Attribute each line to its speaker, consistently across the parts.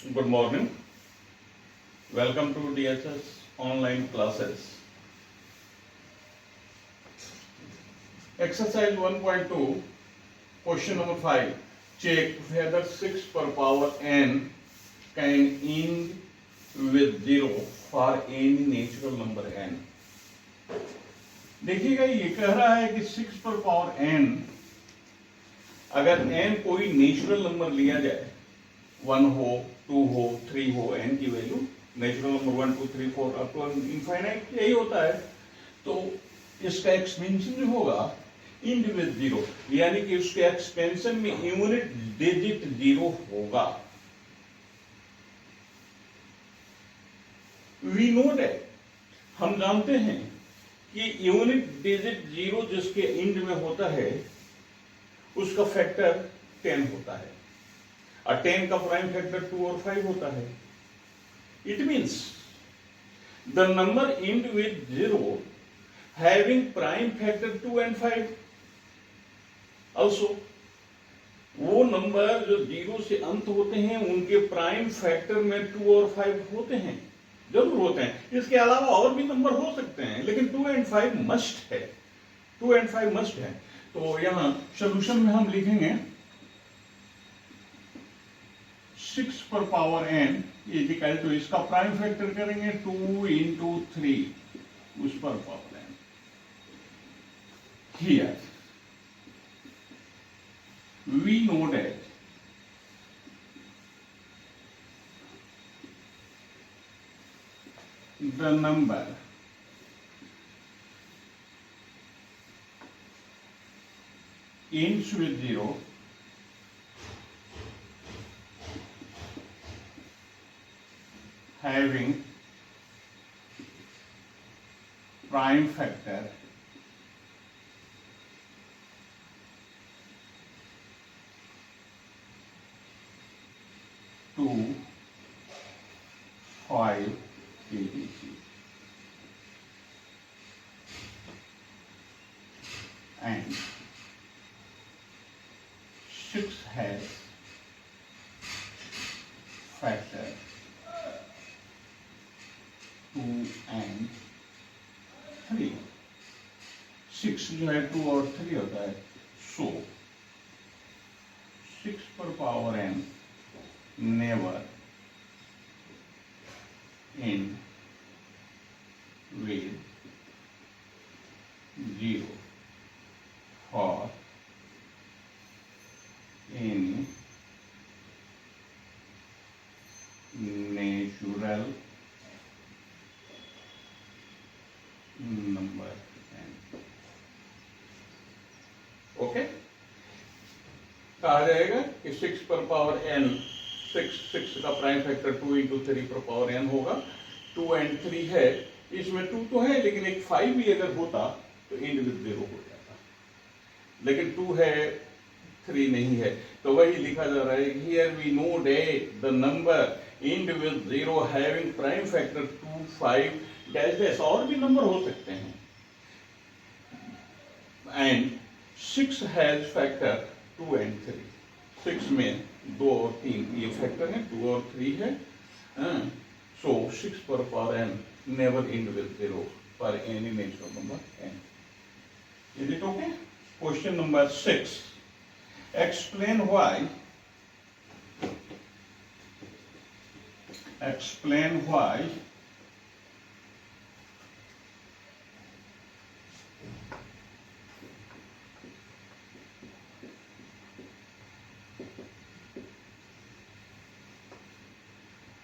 Speaker 1: Good morning. Welcome to DHS online classes. Exercise 1.2, question number 5. Check whether 6 per power n can end with 0 for any natural number n. देखिएगा ये कह रहा है कि 6 पर power n अगर n कोई नेचुरल नंबर लिया जाए, 1 हो, 2 हो, 3 हो, n की value natural number 1 2 3 4 up to infinite यही होता है, तो इसका एक्सपेंशन जो होगा इंड विद 0, यानी कि उसके एक्सपेंशन में यूनिट डिजिट 0 होगा. वी नो दैट, हम जानते हैं कि यूनिट डिजिट 0 जिसके इंड में होता है उसका फैक्टर 10 होता है और 10 का प्राइम फैक्टर 2 और 5 होता है. It means the number end with 0 having prime factor 2 and 5. Also वो नंबर जो 0 से अंत होते हैं उनके प्राइम फैक्टर में 2 और 5 होते हैं, जरूर होते हैं. इसके अलावा और भी नंबर हो सकते हैं, लेकिन 2 and 5 मस्ट है. 2 and 5 मस्ट है. तो यहां सोल्यूशन में हम लिखेंगे 6 पर पावर n इक्वल टू, इसका प्राइम फैक्टर करेंगे 2 into 3 उस पर power n. Here we know that the number ends with 0 having prime factor 2, 5 etc. And 6 has factor 2 and 3. 6 जो है 2 और 3 होता है. सो 6 पर power n never end with 0 for any natural number n. Okay, कहा जाएगा कि 6 पर पावर n, 6 का प्राइम फैक्टर 2 into 3 पर पावर n होगा. 2 and 3 है, इसमें 2 तो है लेकिन एक 5 भी अगर होता तो इंड विद 0 हो जाता, लेकिन 2 है 3 नहीं है. तो वही लिखा जा रहा है, here we know that the number end with 0 having prime factor 2 5 dash dash, और भी नंबर हो सकते हैं, एंड 6 हैज फैक्टर 2 and 3. 6 में 2 और 3 ये फैक्टर है, 2 और 3 है. सो 6 पर power n never and with 0 for any natural number n. Is it okay? Question number 6. Explain why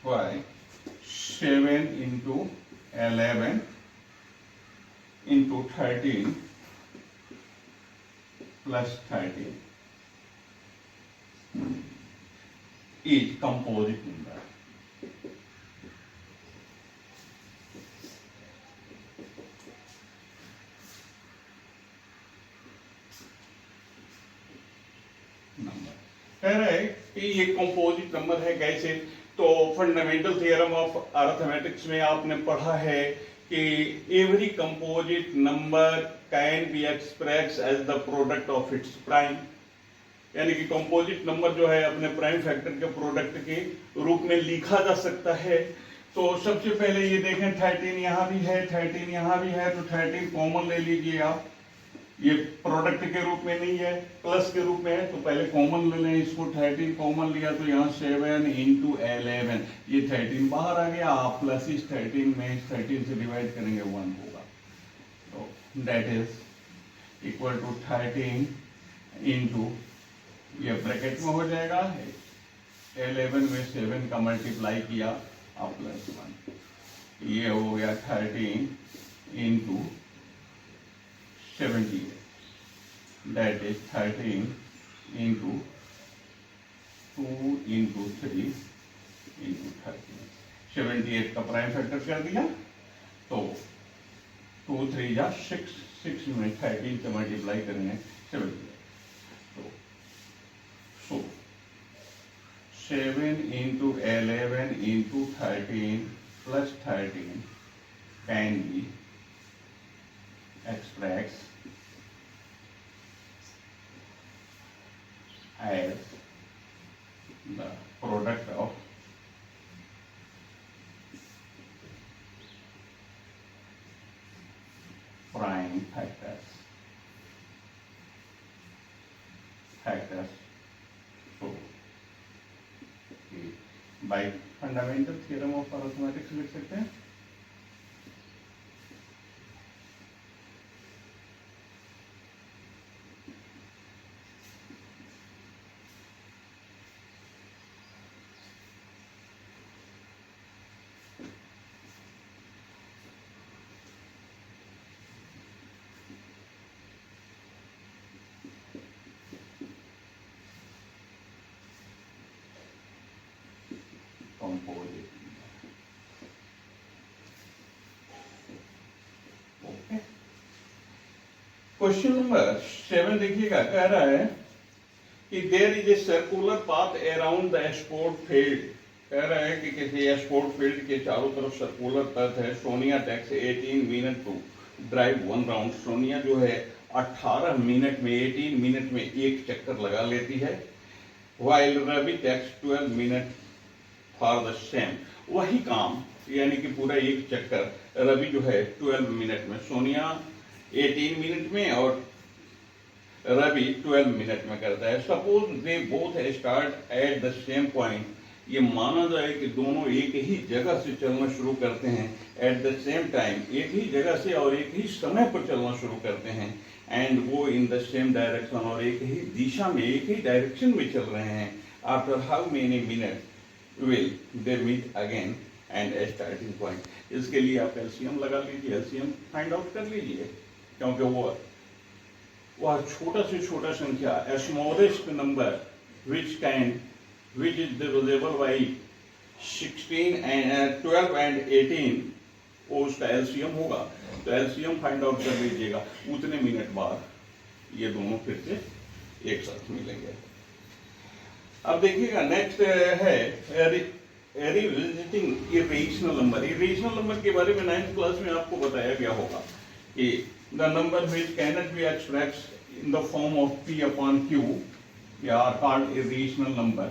Speaker 1: why 7 into 11 into 13 plus 13 is composite number. कह रहे हैं कि ये कंपोजिट नंबर है. कैसे? तो फंडामेंटल थ्योरम ऑफ अरिथमेटिक्स में आपने पढ़ा है कि every composite number can be expressed as the product of its prime. यानी कि कंपोजिट नंबर जो है अपने प्राइम फैक्टर के प्रोडक्ट के रूप में लिखा जा सकता है। तो सबसे पहले ये देखें 13 यहाँ भी है, 13 यहाँ भी है, तो 13 कॉमन ले लीजिए आप। ये प्रोडक्ट के रूप में नहीं है, प्लस के रूप में है, तो पहले कॉमन ले लें इसको। 13 कॉमन लिया तो यहाँ 7 इंटू 11, ये 13 बाहर आ गया। आप प्लस इस 13 में 13 से डिवाइड करेंगे 1 होगा, तो that is equal to 13 into, ये ब्रैकेट में हो जाएगा, 11 में 7 का मल्टीप्लाई किया आप प्लस 1, ये हो गया 13 into 78, that is 13 into 2 into 3 into 13, 78 का प्राइम फैक्टर कर दिया, तो 2 3 जा 6, 6 में 13 से मल्टीप्लाई करेंगे 78, तो 7 into 11 into 13 plus 13 can be expressed as the product of prime factors. So, by fundamental theorem of arithmetic लिख सकते हैं। composite. ओके, क्वेश्चन नंबर 7 देखिएगा, कह रहा है कि there is a circular path around the sport field. कह रहा है कि किसी स्पोर्ट फील्ड के चारों तरफ सर्कुलर पथ है। Sonia takes 18 minute to drive 1 round. Sonia जो है 18 मिनट में, 18 मिनट में एक चक्कर लगा लेती है। While Ravi takes 12 minute for the same. वही काम यानी कि पूरा एक चक्कर रवि जो है 12 मिनट में, सोनिया 18 मिनट में और रवि 12 मिनट में करता है। Suppose they both start at the same point. ये माना जाए कि दोनों एक ही जगह से चलना शुरू करते हैं, एट द सेम टाइम, एक ही जगह से और एक ही समय पर चलना शुरू करते हैं, एंड वो इन द सेम डायरेक्शन, और एक ही दिशा में, एक ही डायरेक्शन में चल रहे हैं। After how many minute will they meet again and a starting point. इसके लिए आप एलसीएम लगा लीजिए, एलसीएम फाइंड आउट कर लीजिए, क्योंकि वह छोटा से छोटा संख्या, smallest number which is divisible by 16 and 12 and 18, वो उसका एलसीएम होगा। तो एलसीएम फाइंड आउट कर लीजिएगा। उतने मिनट बाद ये दोनों फिर से एक साथ मिलेंगे। अब देखिएगा नेक्स्ट है revisiting irrational number. Irrational number के बारे में 9th क्लास में आपको बताया गया होगा कि the number which cannot be expressed in the form of p upon q are called irrational number.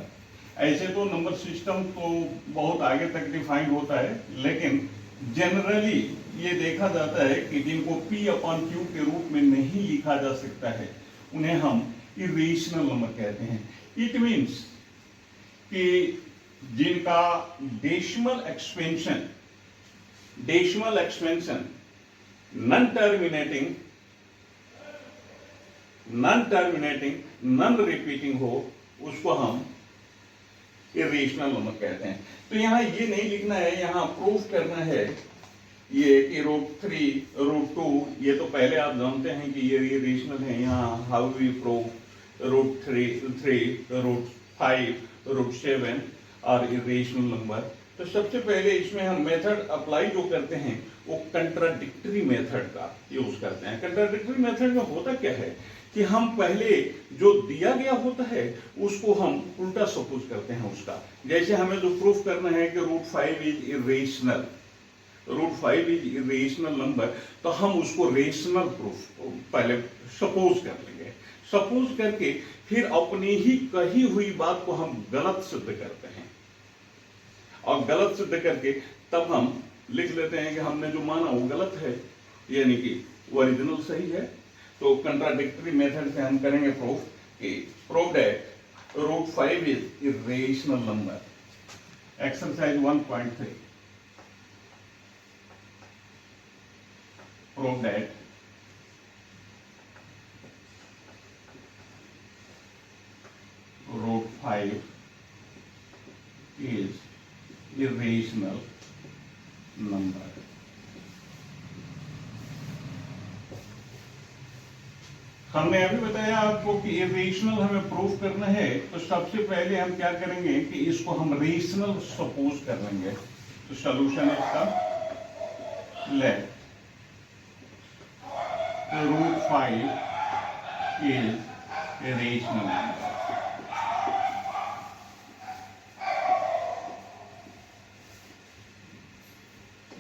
Speaker 1: ऐसे तो नंबर सिस्टम तो बहुत आगे तक डिफाइन होता है, लेकिन जनरली ये देखा जाता है कि जिनको p अपॉन q के रूप में नहीं लिखा जा सकता है उन्हें हम इरेशनल नंबर कहते हैं। इट मीन्स कि जिनका decimal expansion non terminating, non repeating हो, उसको हम इरेशनल नंबर कहते हैं। तो यहाँ ये नहीं लिखना है, यहाँ प्रूफ करना है ये कि √3, √2, ये तो पहले आप जानते हैं कि ये इरेशनल है। यहाँ हाउ वी प्रूव √3, √5, √7 और इरेशनल नंबर। तो सबसे पहले इसमें हम मेथड अप्लाई जो करते हैं वो कंट्राडिक्टरी मेथड का यूज करते हैं। कंट्राडिक्टरी मेथड में होता क्या है कि हम पहले जो दिया गया होता है उसको हम उल्टा सपोज करते हैं उसका। जैसे हमें जो प्रूफ करना है कि √5 is irrational, √5 is irrational number, तो हम उसको रेशनल प्रूफ पहले सपोज कर लेंगे। सपोज करके फिर अपनी ही कही हुई बात को हम गलत सिद्ध करते हैं, और गलत सिद्ध करके तब हम लिख लेते हैं कि हमने जो माना वो गलत है, यानी कि ओरिजिनल सही है। तो कंट्राडिक्टरी मेथड से हम करेंगे प्रूफ कि prove that √5 is irrational number. Exercise 1.3 prove that √5 is irrational number। हमने अभी बताया आपको कि इरेशनल हमें प्रूफ करना है, तो सबसे पहले हम क्या करेंगे कि इसको हम रेशनल सपोज कर लेंगे। तो सॉल्यूशन इसका let √5 is irrational number.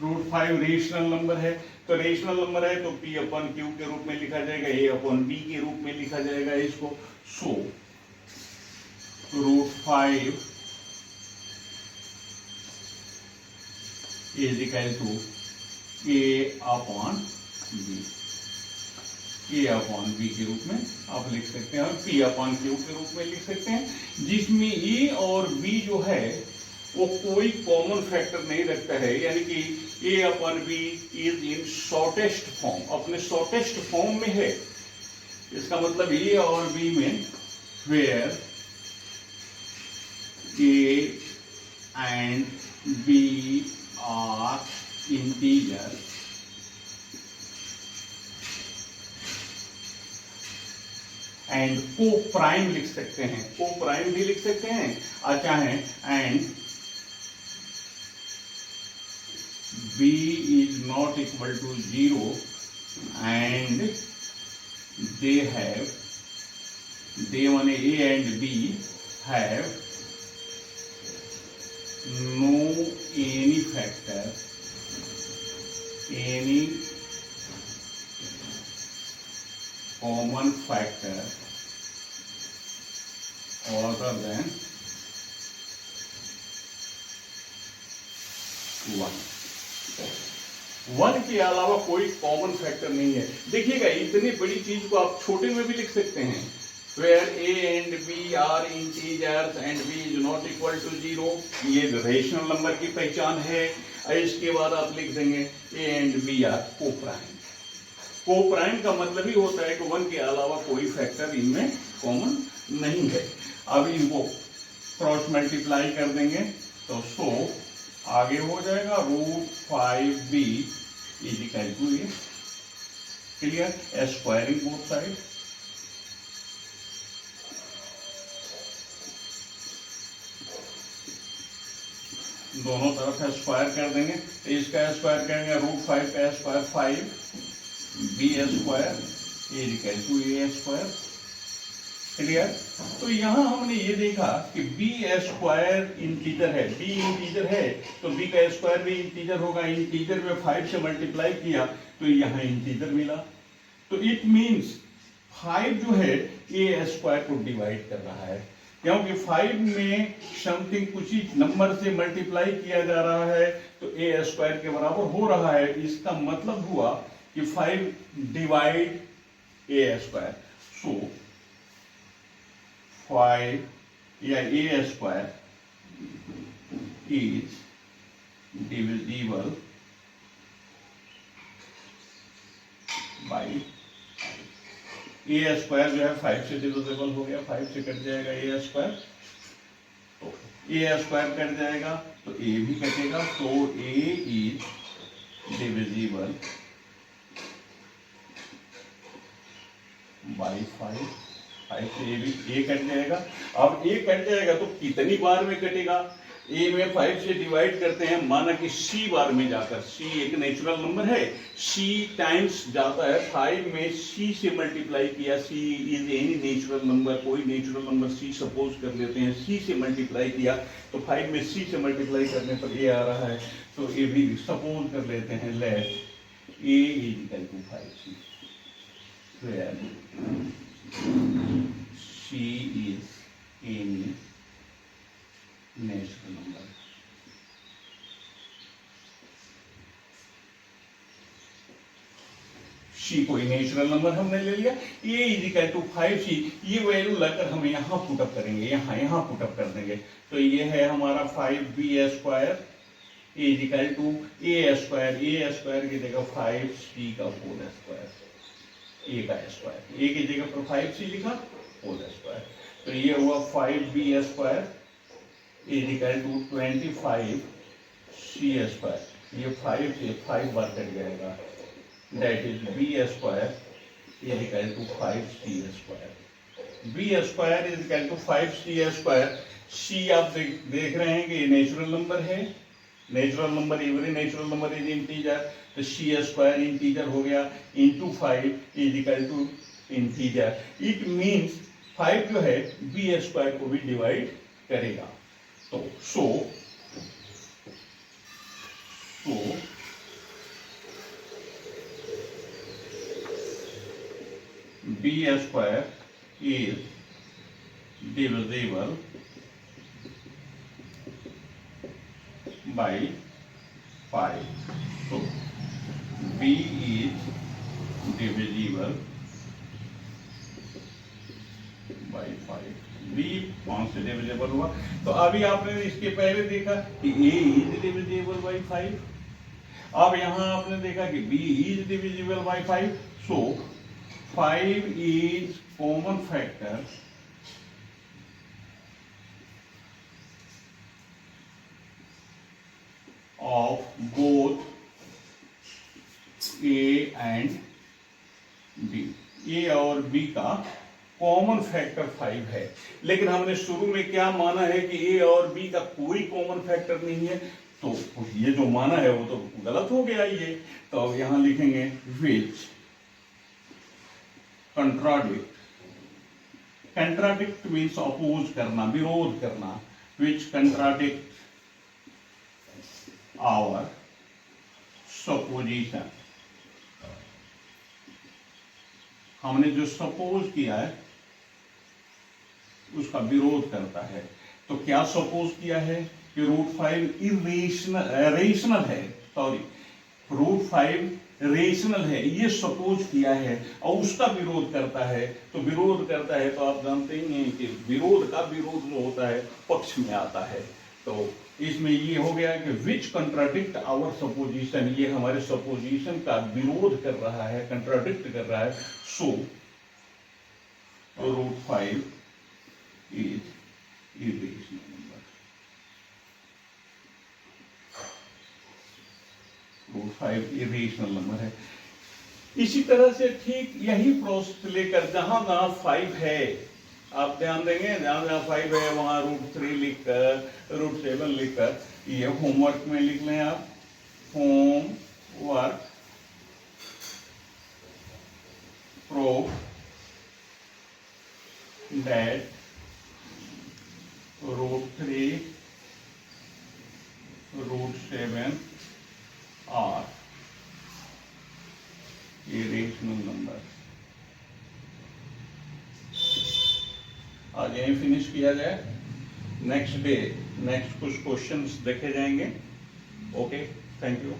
Speaker 1: √5 rational number है, तो रेशनल नंबर है तो P/Q के रूप में लिखा जाएगा, A/B के रूप में लिखा जाएगा इसको। सो √5 is equal to A/B, A/B के रूप में आप लिख सकते हैं, और P/Q के रूप में लिख सकते हैं, जिसमें A और B जो है वो कोई कॉमन फैक्टर नहीं रखता है, यानी कि A/B is in shortest form, अपने शॉर्टेस्ट फॉर्म में है। इसका मतलब A और B में where A and B are integer and coprime लिख सकते हैं, को प्राइम भी लिख सकते हैं, अच्छा है, and B is not equal to 0 and they माने A and B have no any factor, any common factor other than 1 के अलावा कोई कॉमन फैक्टर नहीं है। देखिएगा इतनी बड़ी चीज को आप छोटे में भी लिख सकते हैं, where A and B are integers and B is not equal to 0, ये रेशनल नंबर की पहचान है। इसके बाद आप लिख देंगे A and B आर को प्राइम। को प्राइम का मतलब ही होता है कि 1 के अलावा कोई फैक्टर इनमें कॉमन नहीं है। अब इनको क्रॉस मल्टीप्लाई कर देंगे तो सो आगे हो जाएगा √5B इज इक्वल टू ये, क्लियर, स्क्वायरिंग बोथ साइड, दोनों तरफ स्क्वायर कर देंगे। तो इसका स्क्वायर करेंगे √5 का square 5B square is equal to A square, clear. तो यहां हमने ये देखा कि B स्क्वायर इंटीजर है, B इंटीजर है तो B का स्क्वायर भी इंटीजर होगा। इंटीजर में 5 से मल्टीप्लाई किया तो यहाँ इंटीजर मिला, तो इट मींस 5 जो है A स्क्वायर को डिवाइड कर रहा है, क्योंकि 5 में समथिंग कुछ ही नंबर से मल्टीप्लाई किया जा रहा है तो A स्क्वायर के बराबर हो रहा है। इसका मतलब हुआ कि 5 डिवाइड A स्क्वायर, सो 5 या A square is divisible by A square जो है 5 से डिविजिबल हो गया, 5 से कट जाएगा A स्क्वायर, तो A स्क्वायर कट जाएगा तो A भी कटेगा, तो A इज डिविजिबल बाई 5 से A कट जाएगा। अब A कट जाएगा तो कितनी बार में कटेगा, A में 5 से डिवाइड करते हैं, माना कि C बार में जाकर, C एक नेचुरल नंबर है, C टाइम्स जाता है 5 में, C से मल्टीप्लाई किया, C is any natural number, कोई नेचुरल नंबर C सपोज कर लेते हैं, C से मल्टीप्लाई किया तो 5 में C से मल्टीप्लाई करने पर A आ रहा है, तो A भी सपोज कर लेते हैं, let A is equal to 5C, C is any natural number. C कोई नेचुरल नंबर हमने ले लिया, A इजिकल टू 5C, ये वैल्यू लाकर हमें यहाँ पुटअप करेंगे, यहाँ पुटअप कर देंगे। तो ये है हमारा 5B square is equal to A square की जगह 5C का होल स्क्वायर, A का स्क्वायर, A की जगह पर 5C लिखा, होल स्क्वायर। तो ये हुआ 5B square is equal to 25C square, ये 5 से 5 बार कट जाएगा, that is B square is equal to 5C square. B square is equal to 5C square. C आप देख रहे हैं कि ये नेचुरल नंबर है, natural number, every natural number is integer, तो C स्क्वायर इंटीजर हो गया, into 5 is equal to integer. It means 5 जो है B स्क्वायर को भी डिवाइड करेगा। तो सो B square is divisible by 5. So B is divisible by 5. B 5 से डिविजिबल हुआ। तो अभी आपने इसके पहले देखा कि A is divisible by 5, अब यहाँ आपने देखा कि B is divisible by 5. So 5 is common factor of both A and B. A और B का कॉमन फैक्टर 5 है, लेकिन हमने शुरू में क्या माना है कि A और B का कोई कॉमन फैक्टर नहीं है, तो ये जो माना है वो तो गलत हो गया ये। तो अब यहां लिखेंगे which कंट्राडिक्ट मीन्स अपोज करना, विरोध करना, विच कंट्राडिक्ट आवर सपोजिशन। हमने जो सपोज किया है उसका विरोध करता है। तो क्या सपोज किया है कि रूट 5 रेशनल है, सॉरी रूट 5 रेशनल है, ये सपोज किया है और उसका विरोध करता है। तो विरोध करता है तो आप जानते ही हैं कि विरोध का विरोध जो होता है पक्ष में आता है। तो इसमें ये हो गया कि विच कंट्राडिक्ट आवर सपोजिशन, ये हमारे सपोजिशन का विरोध कर रहा है, कंट्राडिक्ट कर रहा है। So root 5 is irrational number, root 5 irrational number है। इसी तरह से ठीक यही प्रोसेस लेकर जहां जहां 5 है, आप ध्यान देंगे जहां जहां 5 है वहां रूट 3 लिखकर, रूट 7 लिखकर, ये होमवर्क में लिख लें आप, homework proof that root 3 root 7 are irrational number. आज यही फिनिश किया जाए, नेक्स्ट डे नेक्स्ट कुछ क्वेश्चंस देखे जाएंगे। Okay, thank you.